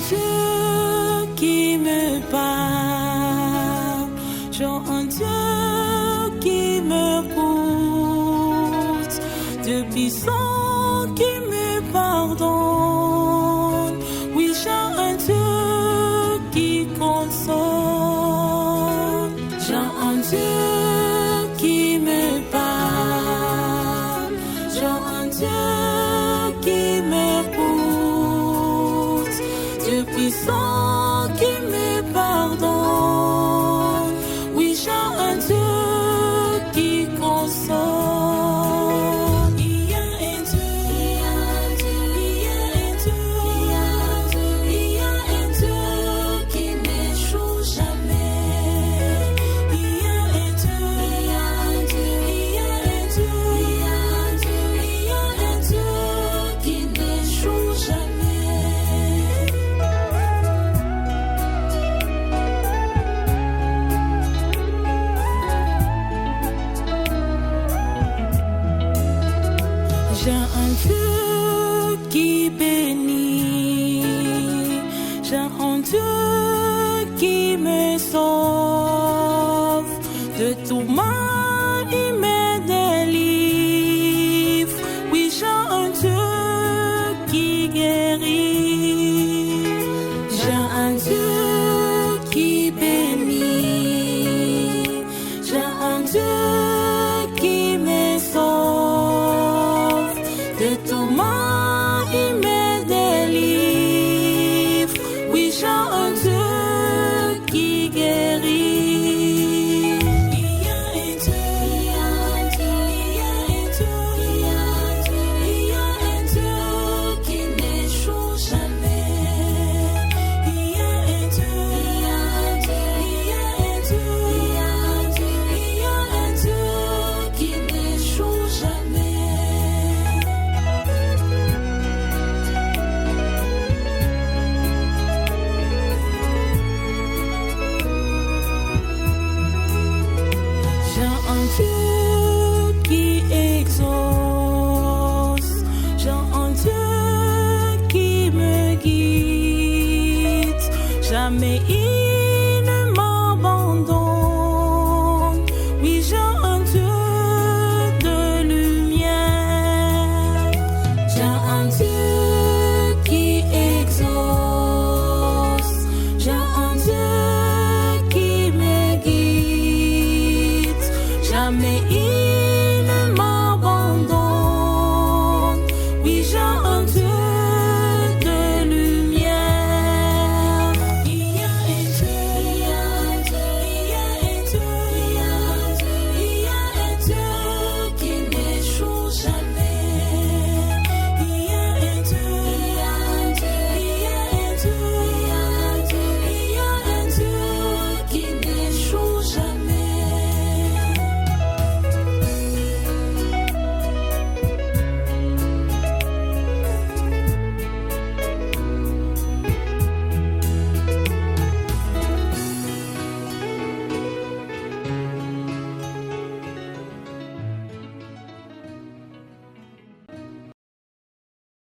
Dieu qui me parle, j'ai un Dieu qui m'écoute, Dieu puissant qui me pardonne. Oui, j'ai un Dieu qui console, j'ai un Dieu qui me parle, j'ai un Dieu qui m'écoute, Dieu puissant qui me pardonne. Oui, j'ai un Dieu qui console. Il y a un Dieu, il y a un Dieu, il y a un Dieu qui n'échoue jamais. Il y a un Dieu, il y a un Dieu, il y a un Dieu, il y a un Dieu, il y a un Dieu qui n'échoue jamais. J'ai un Dieu qui bénit, j'ai un Dieu qui me sauve de tout mal, il me délivre. Oui, j'ai un Dieu qui guérit, j'ai un Dieu qui bénit, j'ai un Dieu qui me sauve de tout mal, il me délivre. Oui, j'ai un Dieu qui guérit. Il y a un Dieu, il y a un Dieu, il y a un Dieu, il y a un Dieu, il y a un Dieu qui n'échoue jamais. Il y a un Dieu, il y a un Dieu, il y a un Dieu, il y a un Dieu, il y a un Dieu qui n'échoue jamais. J'ai un Dieu qui exauce, j'ai un Dieu qui me guide, jamais